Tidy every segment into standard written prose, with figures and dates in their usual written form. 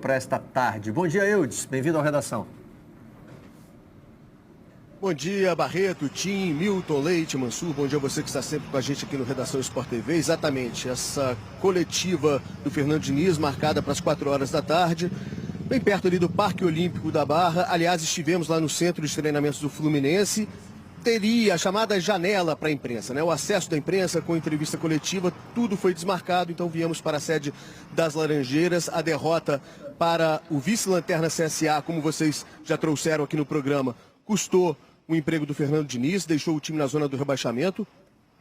para esta tarde. Bom dia, Eudes. Bem-vindo à redação. Bom dia, Barreto, Tim, Milton, Leite, Mansur. Bom dia a você que está sempre com a gente aqui no Redação Sport TV. Exatamente, essa coletiva do Fernando Diniz, marcada para as 4 horas da tarde, bem perto ali do Parque Olímpico da Barra. Aliás, estivemos lá no centro de treinamentos do Fluminense. Teria a chamada janela para a imprensa, né? O acesso da imprensa com entrevista coletiva, tudo foi desmarcado, então viemos para a sede das Laranjeiras. A derrota para o vice-lanterna CSA, como vocês já trouxeram aqui no programa, custou o emprego do Fernando Diniz, deixou o time na zona do rebaixamento.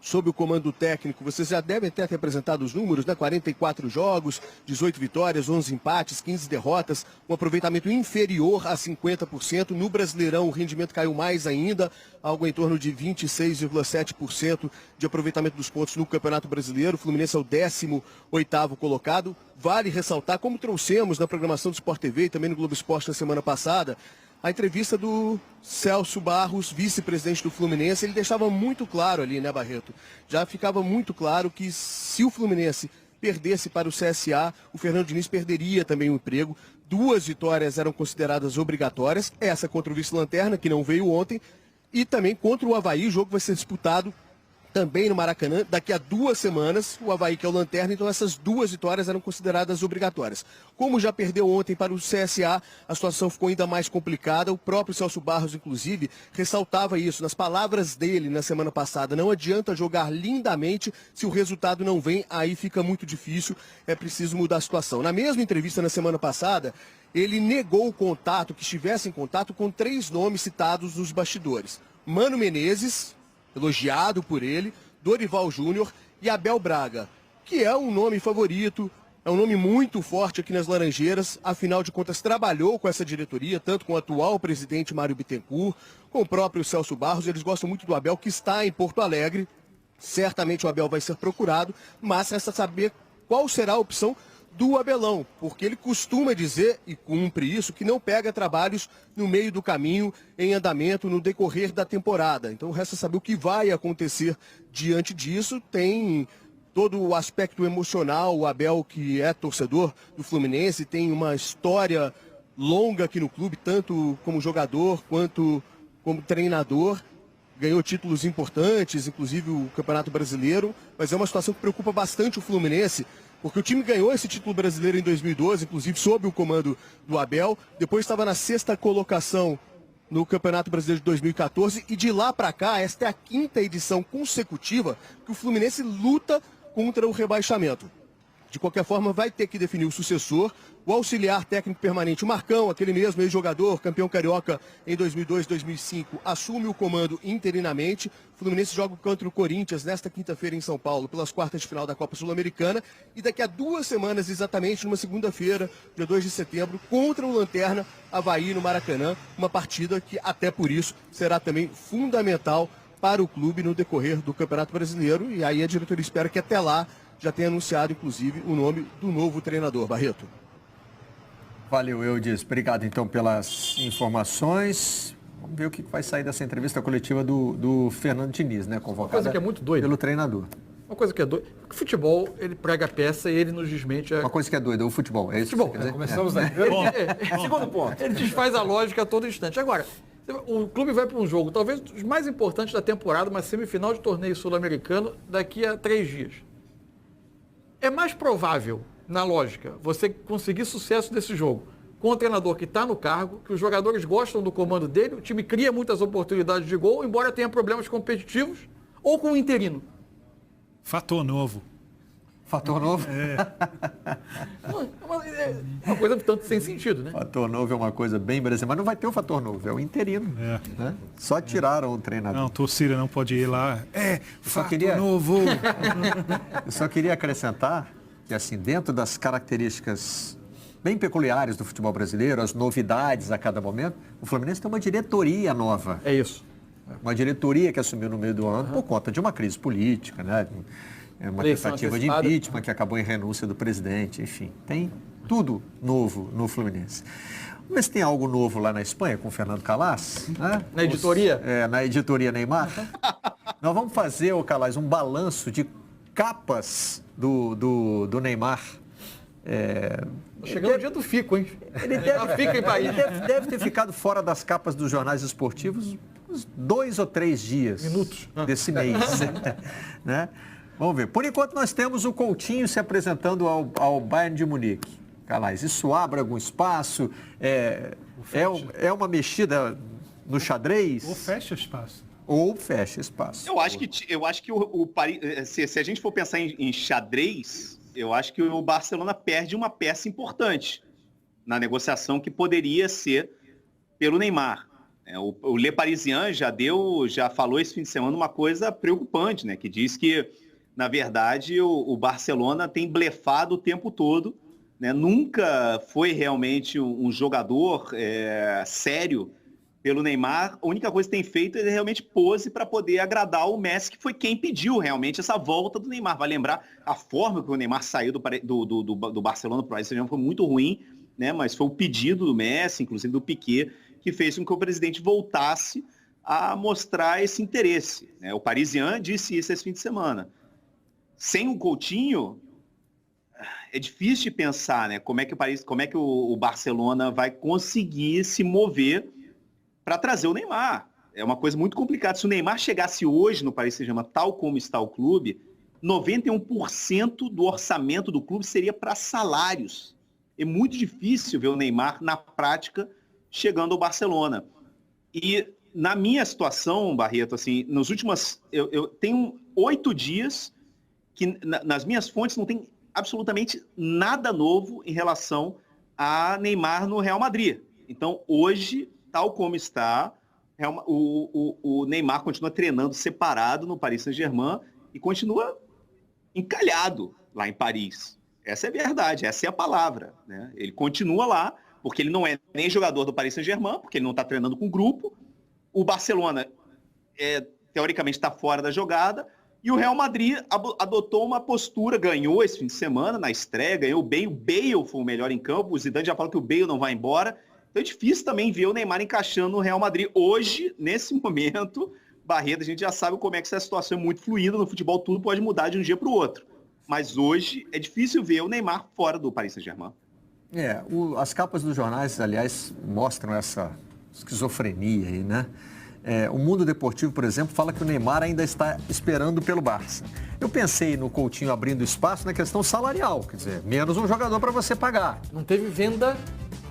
Sob o comando técnico, vocês já devem ter apresentado os números, né? 44 jogos, 18 vitórias, 11 empates, 15 derrotas, um aproveitamento inferior a 50%. No Brasileirão, o rendimento caiu mais ainda, algo em torno de 26,7% de aproveitamento dos pontos no Campeonato Brasileiro. O Fluminense é o 18º colocado. Vale ressaltar, como trouxemos na programação do Sport TV e também no Globo Esporte na semana passada, a entrevista do Celso Barros, vice-presidente do Fluminense. Ele deixava muito claro ali, né, Barreto? Já ficava muito claro que se o Fluminense perdesse para o CSA, o Fernando Diniz perderia também o emprego. 2 vitórias eram consideradas obrigatórias, essa contra o vice-lanterna, que não veio ontem, e também contra o Avaí. O jogo vai ser disputado também no Maracanã, daqui a 2 semanas, o Avaí que é o lanterna, então essas 2 vitórias eram consideradas obrigatórias. Como já perdeu ontem para o CSA, a situação ficou ainda mais complicada. O próprio Celso Barros, inclusive, ressaltava isso nas palavras dele na semana passada. Não adianta jogar lindamente se o resultado não vem, aí fica muito difícil, é preciso mudar a situação. Na mesma entrevista na semana passada, ele negou o contato, que estivesse em contato com 3 nomes citados nos bastidores. Mano Menezes, elogiado por ele, Dorival Júnior e Abel Braga, que é um nome favorito, é um nome muito forte aqui nas Laranjeiras. Afinal de contas, trabalhou com essa diretoria, tanto com o atual presidente Mário Bittencourt, com o próprio Celso Barros. Eles gostam muito do Abel, que está em Porto Alegre. Certamente o Abel vai ser procurado, mas resta saber qual será a opção do Abelão, porque ele costuma dizer, e cumpre isso, que não pega trabalhos no meio do caminho, em andamento, no decorrer da temporada. Então resta saber o que vai acontecer diante disso. Tem todo o aspecto emocional. O Abel, que é torcedor do Fluminense, tem uma história longa aqui no clube, tanto como jogador quanto como treinador. Ganhou títulos importantes, inclusive o Campeonato Brasileiro, mas é uma situação que preocupa bastante o Fluminense, porque o time ganhou esse título brasileiro em 2012, inclusive sob o comando do Abel. Depois estava na 6ª colocação no Campeonato Brasileiro de 2014. E de lá para cá, esta é a 5ª edição consecutiva que o Fluminense luta contra o rebaixamento. De qualquer forma, vai ter que definir o sucessor. O auxiliar técnico permanente, o Marcão, aquele mesmo ex-jogador, campeão carioca em 2002, 2005, assume o comando interinamente. O Fluminense joga contra o Corinthians nesta quinta-feira em São Paulo, pelas quartas de final da Copa Sul-Americana. E daqui a 2 semanas, exatamente, numa segunda-feira, dia 2 de setembro, contra o Lanterna, Avaí, no Maracanã. Uma partida que, até por isso, será também fundamental para o clube no decorrer do Campeonato Brasileiro. E aí a diretoria espera que até lá já tenha anunciado, inclusive, o nome do novo treinador. Barreto. Valeu, Eudes. Obrigado, então, pelas informações. Vamos ver o que vai sair dessa entrevista coletiva do Fernando Diniz, né? Convocada uma coisa que é muito doida. Pelo treinador. Uma coisa que é doida. O futebol, ele prega a peça e ele nos desmente. Uma coisa que é doida, o futebol. É isso futebol. Que você quer dizer? Começamos aí. Segundo ponto. Ele desfaz a lógica a todo instante. Agora, o clube vai para um jogo, talvez os mais importantes da temporada, uma semifinal de torneio sul-americano, daqui a 3 dias. É mais provável, na lógica, você conseguir sucesso desse jogo com o treinador que está no cargo, que os jogadores gostam do comando dele, o time cria muitas oportunidades de gol, embora tenha problemas competitivos, ou com o interino. Fator novo. Fator novo? É uma coisa tanto sem sentido, né? Fator novo é uma coisa bem brasileira, mas não vai ter o fator novo, é o interino. Né? Só tiraram o treinador. Não, torcida não pode ir lá. Fator novo. Eu só queria acrescentar que, assim, dentro das características bem peculiares do futebol brasileiro, as novidades a cada momento, o Fluminense tem uma diretoria nova. É isso. Uma diretoria que assumiu no meio do ano por conta de uma crise política, né? Uma tentativa de impeachment que acabou em renúncia do presidente, enfim. Tem tudo novo no Fluminense. Vamos ver se tem algo novo lá na Espanha com o Fernando Calas. Né? Na editoria? Na editoria Neymar. Nós vamos fazer, Calas, um balanço de capas do Neymar Chegando o dia do Fico, hein? Ele deve ter ficado fora das capas dos jornais esportivos uns 2 ou 3 dias Minutos desse mês. Né? Vamos ver. Por enquanto, nós temos o Coutinho se apresentando ao Bayern de Munique. Calais, isso abre algum espaço? É uma mexida no xadrez? Ou fecha espaço. Ou fecha espaço. Eu acho que o Paris, se a gente for pensar em xadrez, eu acho que o Barcelona perde uma peça importante na negociação que poderia ser pelo Neymar. O Le Parisien já falou esse fim de semana uma coisa preocupante, né? Que diz que, na verdade, o Barcelona tem blefado o tempo todo, né? Nunca foi realmente um jogador sério pelo Neymar. A única coisa que tem feito é realmente pose para poder agradar o Messi, que foi quem pediu realmente essa volta do Neymar. Vai lembrar a forma que o Neymar saiu do Barcelona para o Paris Saint-Germain foi muito ruim, né? Mas foi o pedido do Messi, inclusive do Piquet, que fez com que o presidente voltasse a mostrar esse interesse, né? O Parisien disse isso esse fim de semana. Sem o Coutinho, é difícil de pensar, né? Como é que o Barcelona vai conseguir se mover para trazer o Neymar. É uma coisa muito complicada. Se o Neymar chegasse hoje no Paris Saint-Germain, tal como está o clube, 91% do orçamento do clube seria para salários. É muito difícil ver o Neymar, na prática, chegando ao Barcelona. E na minha situação, Barreto, assim, nos últimos... Eu tenho 8 dias que nas minhas fontes não tem absolutamente nada novo em relação a Neymar no Real Madrid. Então, hoje, tal como está, o Neymar continua treinando separado no Paris Saint-Germain e continua encalhado lá em Paris. Essa é a verdade, essa é a palavra, né? Ele continua lá, porque ele não é nem jogador do Paris Saint-Germain, porque ele não está treinando com o grupo. O Barcelona, teoricamente, está fora da jogada. E o Real Madrid adotou uma postura, ganhou esse fim de semana na estreia, ganhou bem. O Bale foi o melhor em campo. O Zidane já falou que o Bale não vai embora. Então é difícil também ver o Neymar encaixando no Real Madrid. Hoje, nesse momento, Barreto, a gente já sabe como é que essa situação é muito fluida. No futebol tudo pode mudar de um dia para o outro. Mas hoje é difícil ver o Neymar fora do Paris Saint-Germain. As capas dos jornais, aliás, mostram essa esquizofrenia aí, né? O Mundo Deportivo, por exemplo, fala que o Neymar ainda está esperando pelo Barça. Eu pensei no Coutinho abrindo espaço na questão salarial, quer dizer, menos um jogador para você pagar. Não teve venda.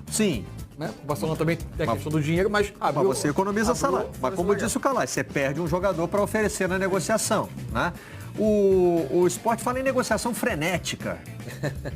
Sim. Né? O Barcelona também tem a questão do dinheiro, mas você economiza salário. Mas como disse o Calais, você perde um jogador para oferecer na negociação, né? O Sport fala em negociação frenética.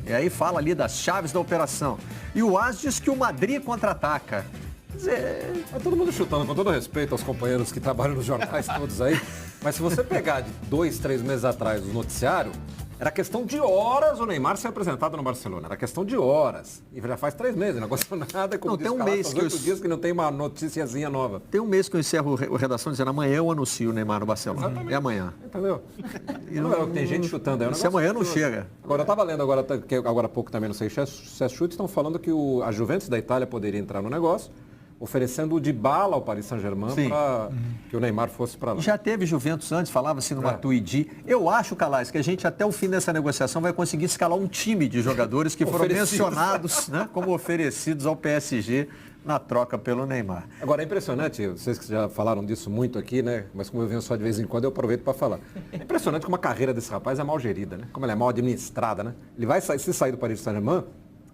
E aí fala ali das chaves da operação. E o AS diz que o Madrid contra-ataca. Quer dizer... Tá todo mundo chutando, com todo respeito aos companheiros que trabalham nos jornais todos aí. Mas se você pegar de 2, 3 meses atrás o noticiário, era questão de horas o Neymar ser apresentado no Barcelona. Era questão de horas. E já faz 3 meses, não aconteceu nada. Como não, tem um mês que 8 dias que não tem uma noticiazinha nova. Tem um mês que eu encerro a redação dizendo amanhã eu anuncio o Neymar no Barcelona. Exatamente. É amanhã. Entendeu? Tem gente chutando aí. Se amanhã não chega. Agora, eu estava lendo agora há pouco também, não sei se é chute, estão falando que a Juventus da Itália poderia entrar no negócio, oferecendo o Dybala ao Paris Saint-Germain para que o Neymar fosse para lá. Já teve Juventus antes, falava-se no Matuidi. Eu acho, Calais, que a gente até o fim dessa negociação vai conseguir escalar um time de jogadores que foram mencionados, né, como oferecidos ao PSG na troca pelo Neymar. Agora, é impressionante, vocês que já falaram disso muito aqui, né? Mas como eu venho só de vez em quando, eu aproveito para falar. É impressionante como a carreira desse rapaz é mal gerida, né? Como ela é mal administrada, né? Ele vai sair, se sair do Paris Saint-Germain,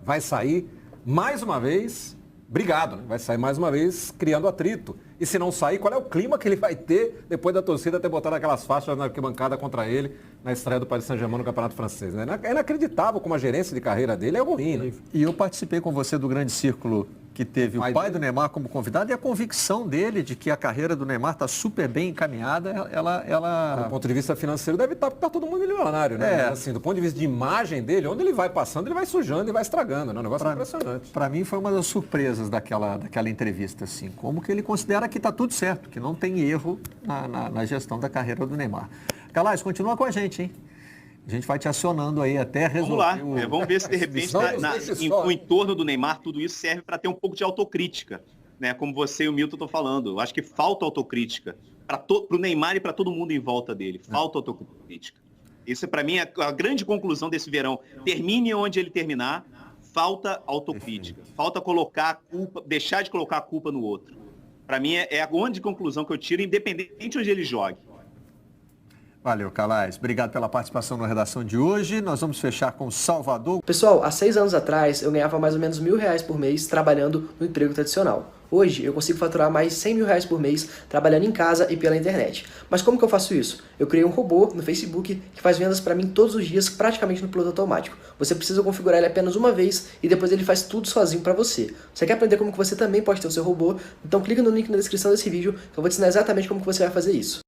vai sair mais uma vez... Brigado, né? Vai sair mais uma vez criando atrito. E se não sair, qual é o clima que ele vai ter depois da torcida ter botado aquelas faixas na arquibancada contra ele na estreia do Paris Saint-Germain no Campeonato Francês, né? É inacreditável como a gerência de carreira dele é ruim, né? E eu participei com você do grande círculo que teve o pai do Neymar como convidado e a convicção dele de que a carreira do Neymar está super bem encaminhada, ela... Do ponto de vista financeiro, deve estar todo mundo milionário, né? Assim, do ponto de vista de imagem dele, onde ele vai passando, ele vai sujando e vai estragando, né? Um negócio impressionante. Para mim foi uma das surpresas daquela entrevista, assim, como que ele considera que está tudo certo, que não tem erro na gestão da carreira do Neymar. Calais, continua com a gente, hein? A gente vai te acionando aí até resolver. Vamos lá, vamos ver se de repente no entorno do Neymar tudo isso serve para ter um pouco de autocrítica, né? Como você e o Milton estão falando. Eu acho que falta autocrítica para o Neymar e para todo mundo em volta dele. Falta autocrítica. Isso, para mim, é a grande conclusão desse verão. Termine onde ele terminar, falta autocrítica, falta colocar a culpa, deixar de colocar a culpa no outro. Para mim é a grande conclusão que eu tiro, independente onde ele jogue. Valeu, Calais. Obrigado pela participação na redação de hoje. Nós vamos fechar com Salvador. Pessoal, há 6 anos atrás eu ganhava mais ou menos R$1.000 por mês trabalhando no emprego tradicional. Hoje eu consigo faturar mais R$100.000 por mês trabalhando em casa e pela internet. Mas como que eu faço isso? Eu criei um robô no Facebook que faz vendas para mim todos os dias, praticamente no piloto automático. Você precisa configurar ele apenas uma vez e depois ele faz tudo sozinho para você. Você quer aprender como que você também pode ter o seu robô? Então clica no link na descrição desse vídeo que eu vou te ensinar exatamente como que você vai fazer isso.